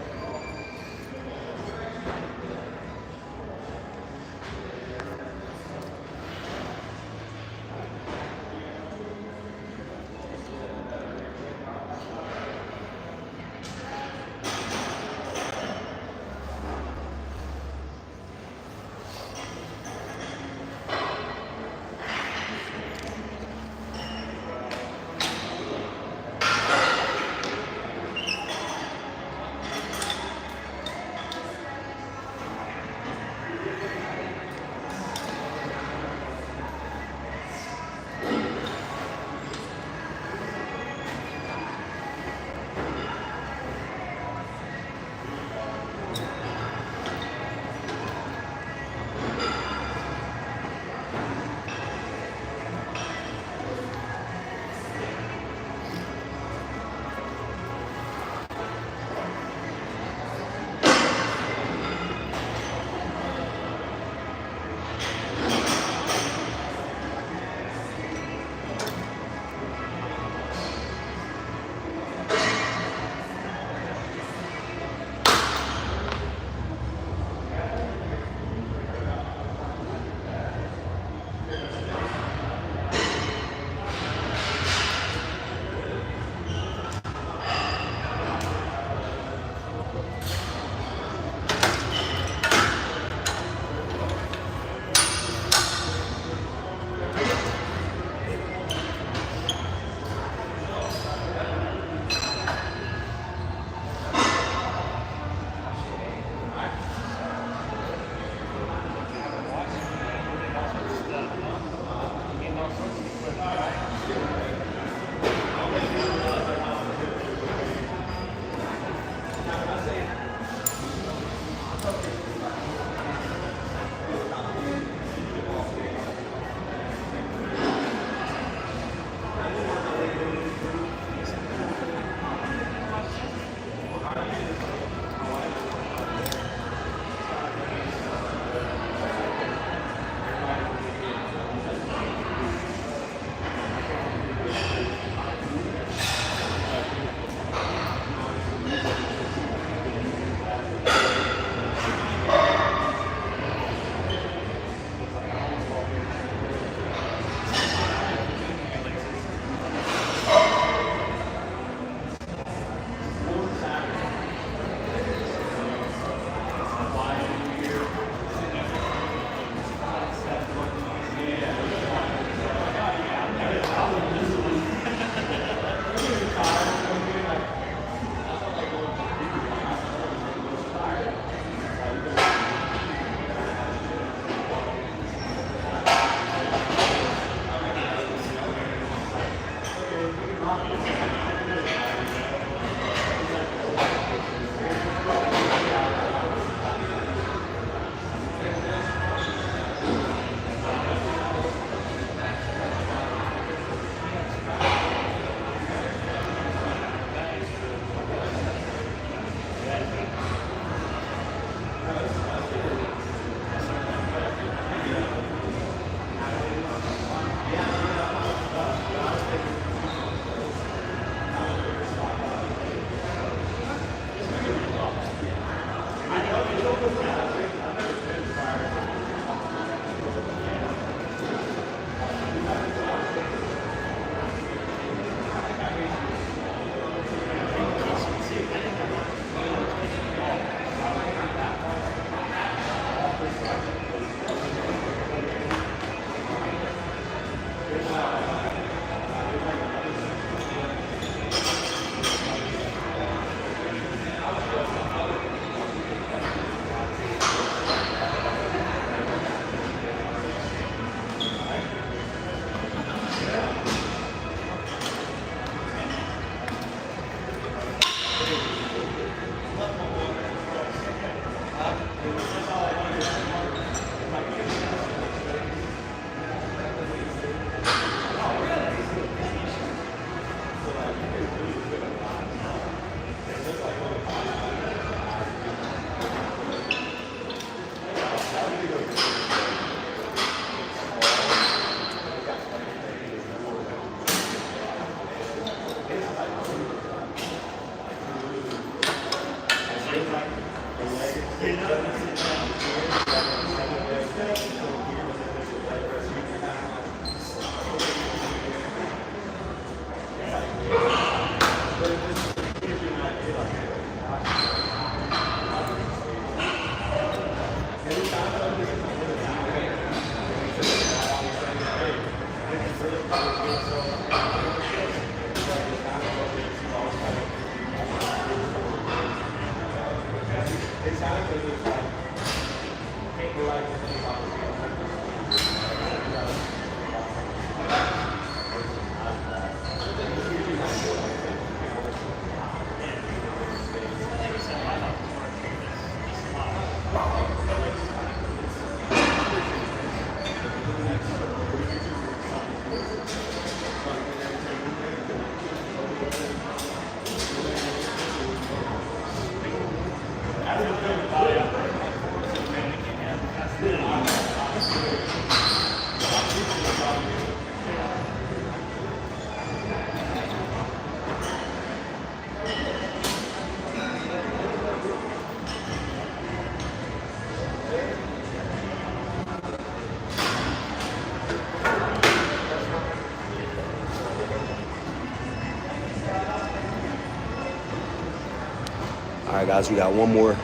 All right, guys, we got one more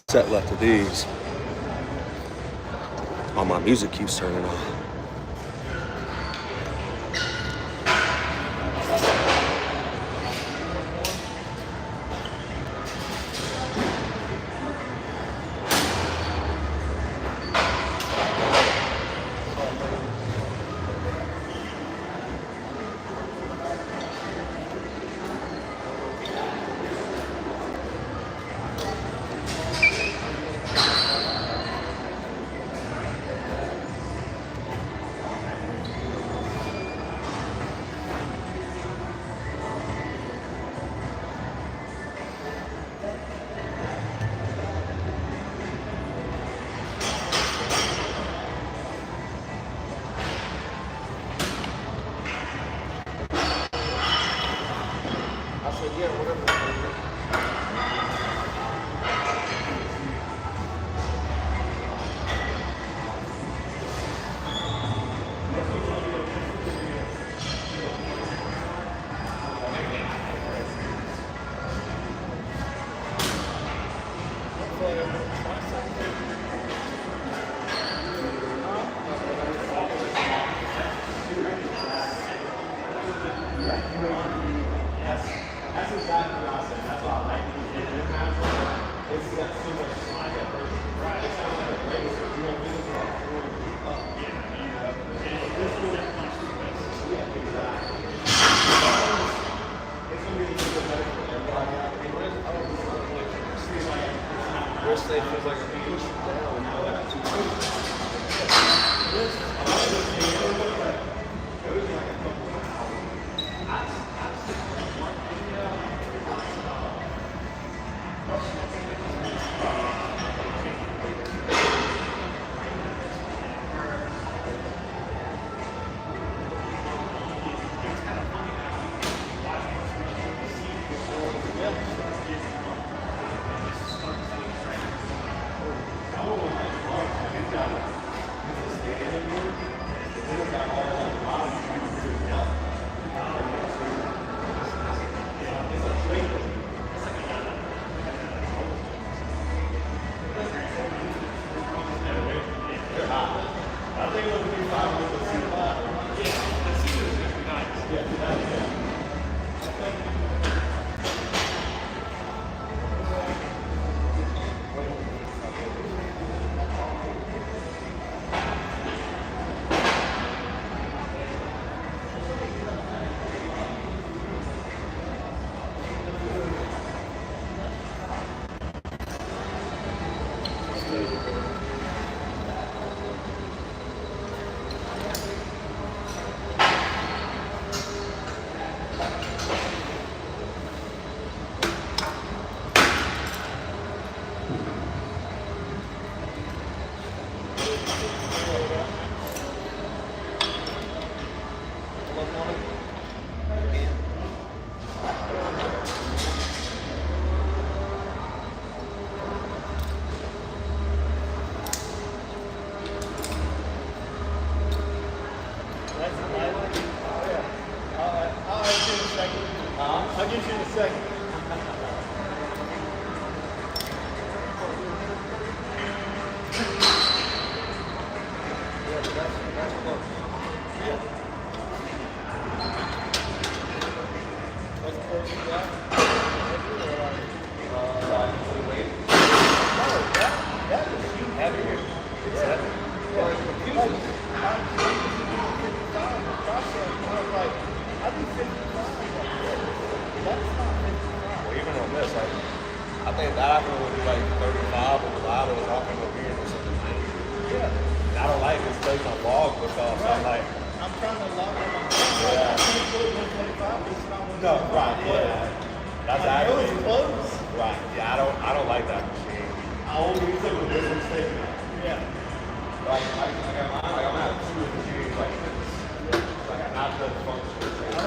set left of these. Oh, my music keeps turning on. I'll get you in a second. Yeah, but that's close. That's perfect. Yeah. That is huge. Heavier. It's heavy. Yeah. Like, I'm 55. The process, I was like, I do 55. That's not 55. Well, even on this, like, I think that I would do like 35 with the ladder was off over here or something. Yeah. I don't like this place on log because I'm like, I'm trying to lock on my Yeah. 125, but it's not 125. no, right, yeah. That's I know actually it's close. right. Yeah, I don't like that machine. I only use it with this one sticking out. Yeah. Like I'm at two machines like this. Like I'm not the function. I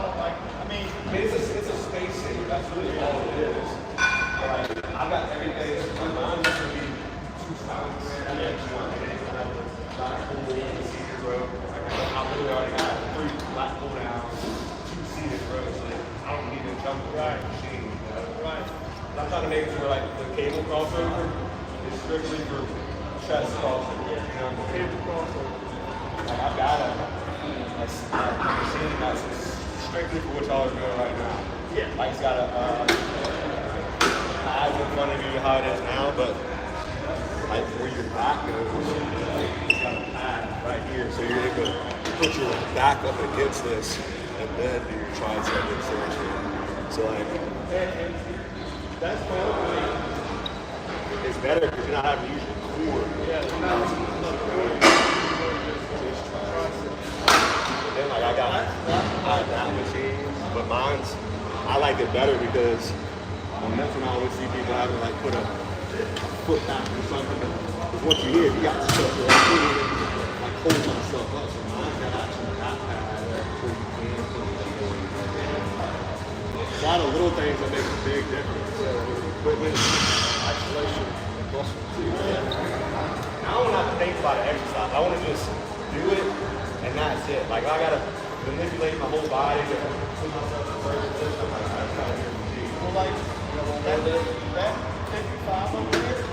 don't like, I mean, It's a space saver. That's really all it is. Like I've got everything. Mine used to be two spots. I got one. I have a black pull and a seated row. I literally already got 3 black pull downs, 2 seated rows. So I don't need to jump the right machine. You know? right. I'm trying to make it where like the cable crossover is strictly for chest crossover. You know, Cable crossover. like I've got a machine that's strictly for what y'all are doing right now. Yeah. Like it's got a pad in front of you how it is now, but like where your back goes, it's got a pad right here, so you're able to put your back up against this and then do your tricep extension. So like And that's cool. it's better because you're not having to use your core. Yeah, it's not Then like I got that machine, but mine's I like it better because on this one I always see people having like put a foot back or something. Because once you hit, you got stuff that like hold myself up. So mine's got actually that pad there so you can put it. A lot of little things that make a big difference. Equipment, isolation, and muscle too. I don't have to think about an exercise. I want to just do it, and that's it. Like I gotta manipulate my whole body to put myself in certain position. Like that's not a good machine. Well, like, that 55 over here,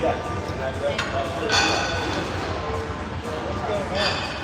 Yeah, and that's good. let's go, man.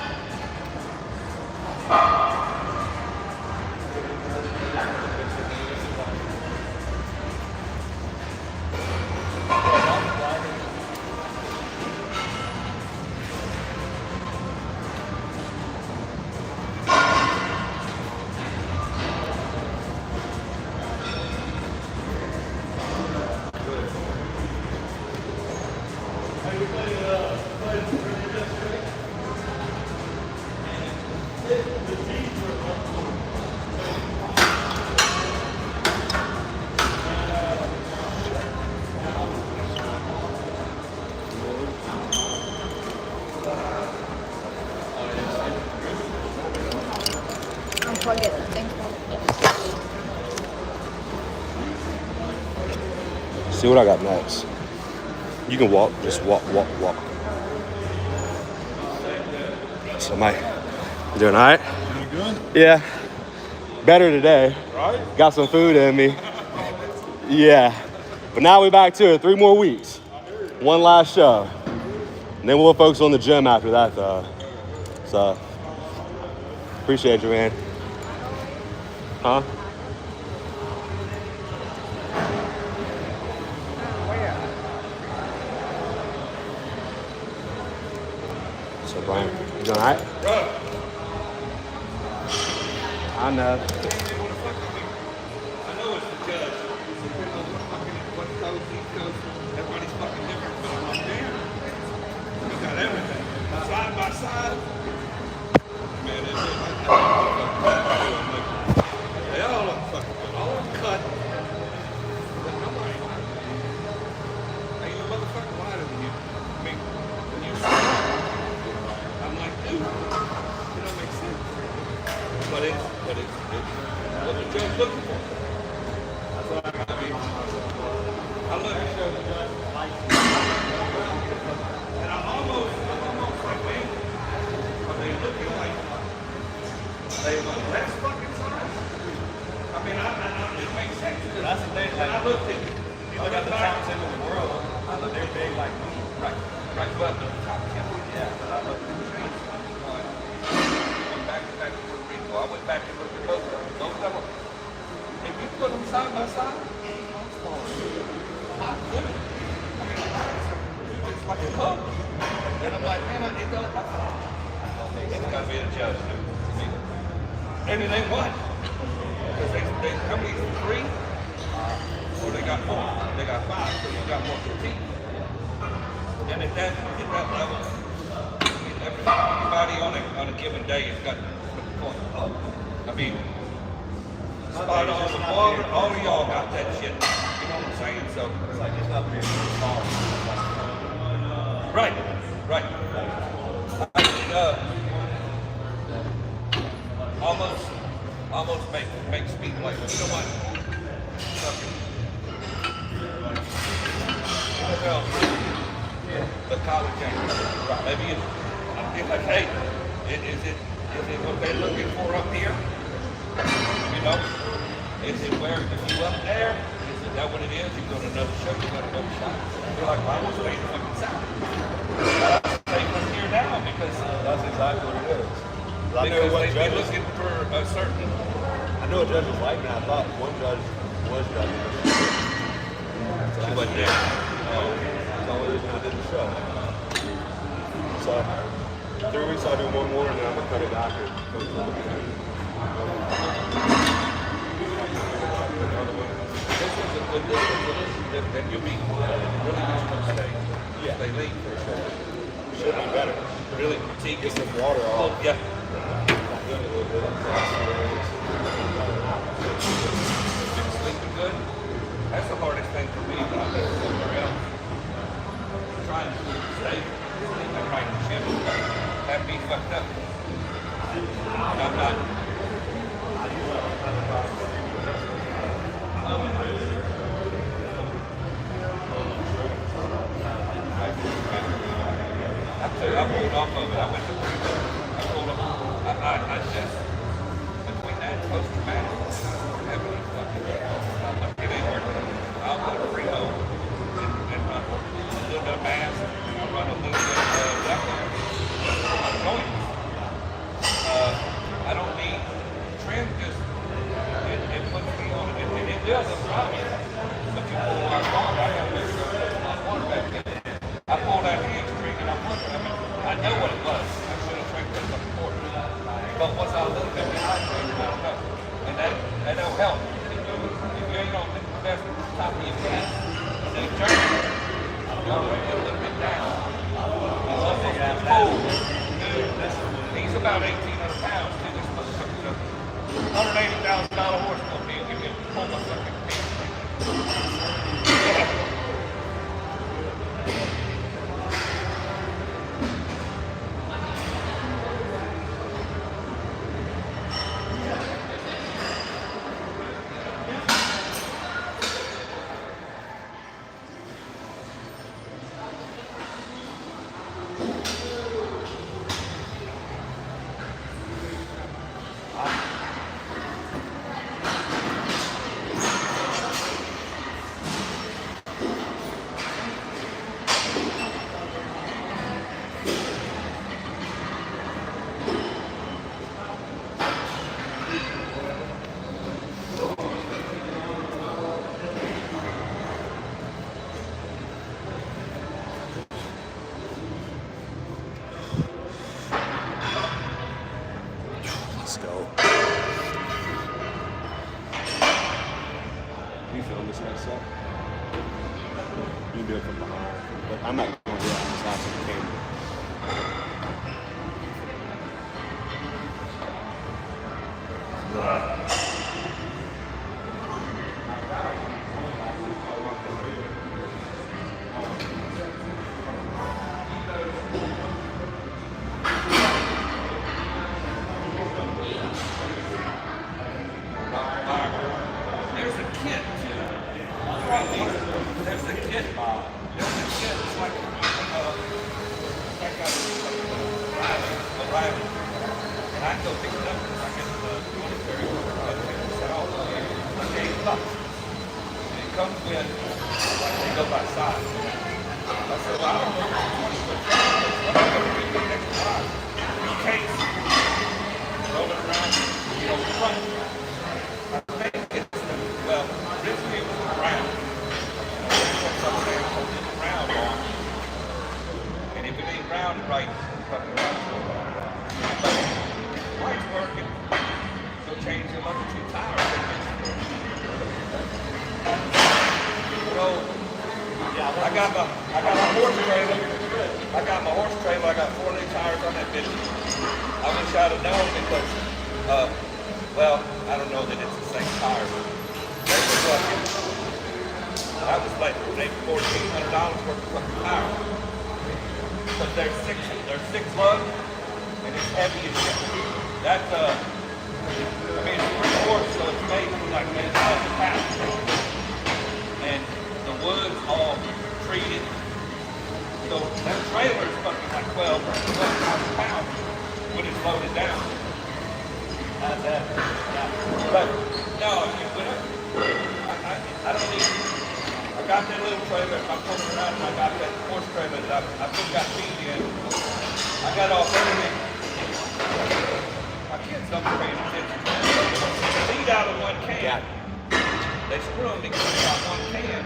Unplug it, I think. See what I got next. You can walk, just walk. So Mike, you doing all right? You good? Yeah, better today. Right? Got some food in me. Yeah, but now we're back to it. 3 more weeks. One last show. And then we'll focus on the gym after that though. So, appreciate you, man. Huh? So Brian, you doing all right? I know. I know it's because it's depending on what fucking West Coast, East Coast, everybody's fucking different, but I'm like, damn, we got everything. Side by side, man, it's like, they all look fucking good, all cut. I'm like, hey, you motherfucker, why do you, I mean, when you see it, I'm like, dude, it don't make sense. But it's what the judge looking for. That's all I gotta be. I love to show the judge the light. And I'm almost like, man, are they looking like they look less fucking size? I mean, it makes sense. That's the thing. And I looked at You look at the top 10 in the world, they're big like me. right, but Yeah, but I looked at the trees. Went back to Puerto Rico. I went back and looked at both of them. If you put them side by side, not good. I mean, it's like a hug. And I'm like, man, it don't. It's got to be a judge. And it ain't one. Because they how many? 3? Or they got 4. They got 5. So you got more critique. And at that level, everybody on a given day has got the point. I mean, spot on the water, all of y'all got that shit. You know what I'm saying? So It's like it's not very small. right. Almost makes me like, you know what? Fucking, well, the college game. Right. Maybe it's like, hey, is it what they're looking for up here? You know? Is it where if you up there? Is that what it is? You go to another show, you got another shot. You're like, well, I was waiting fucking south. Stay from here now because That's exactly what it is. I know because what they'd be judges. looking for a certain. I know what judges like, and I thought one judge was judging. So She wasn't there. that's the only reason I did the show. So 3 weeks I'll do one more, and then I'm gonna cut it back and go to the This one's a good one. Then you'll be really good on stage. Yeah. They leave for sure. should be better. Really critique Get some water off. Yeah. Eat a little bit. Been sleeping good. That's the hardest thing for me when I'm somewhere else. Trying to stay sleeping right in the gym. Have me fucked up. And I'm not. I pulled off of it. I went to Primo. I pulled up. I just, between that and post-traumatic, having a fucking, I'm not getting anywhere. I'll go to Primo and run a little bit of mass. I'll run a little bit of that. Joints. I don't need trim, just, it puts me on it. And it does, I'm driving. But you pull my car, I got to make sure there's not water back in it. I pulled that hamstring and I'm wondering, I know what it was. I should have drank that fucking water. But was I a little bit dehydrated? I don't know. And that'll help. If you ain't on the best top of your gas, instead of jerking, you'll bring it a little bit down. He's also cold. He's about 1,800 pounds too. This motherfucker. $180,000 horse will be give me a pull my fucking hamstring. Let's go. You film this next stuff? You can do it from behind. But I'm not going to do it on this last of the camera. There's a kid. There's a kid. It's like arriving. And I go pick it up because I get the military like $8. And it comes with, like they go by size. I said, well, I don't know if it's a 20-foot trailer. What I'm going to do the next time? Case, rolling around, you know, front. I think it's, well, originally it was a round. Put something there, so it's round on. And if it ain't rounded right, it's fucking round. But light's working, so change them up to 2 tires. So, I got my horse trailer. I got my horse trailer. I got 4 new tires on that bitch. I wish I'd have known because, well, I don't know that it's the same tire. They were fucking, that was like maybe $1,400 worth of fucking tires. But they're 6 lug, and it's heavy as shit. That's I mean, it's 3 quarts, so it's made from like 8,000 pounds. And the wood's all treated. So that trailer's fucking like 12,000 pounds when it's loaded down. That's that. Yeah. But no, I mean, I don't need. I got that little trailer. I'm pulling around, and I got that horse trailer that I still got feed in. I got all everything. My kids don't pay attention. Feed out of 1 can. Yeah. They screw them because they got 1 can.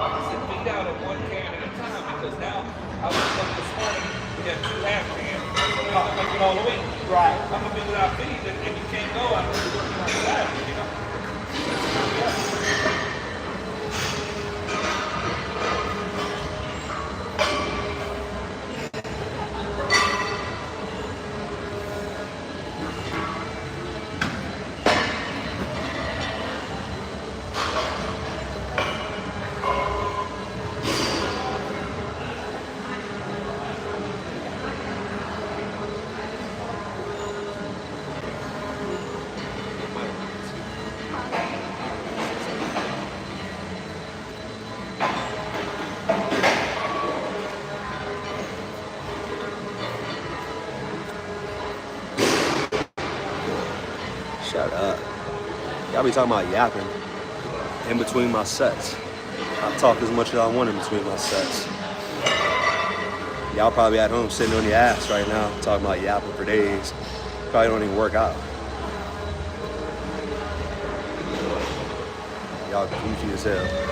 I said feed out of 1 can at a time because now I was looking this morning. We had 2 half cans. I'm not making all the week. Right. I'm gonna be without feed, and you can't go out there working on Saturday, you know. Yeah. Shut up. Y'all be talking about yapping in between my sets. I talk as much as I want in between my sets. Y'all probably at home sitting on your ass right now talking about yapping for days. Probably don't even work out. Y'all goofy as hell.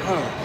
Huh.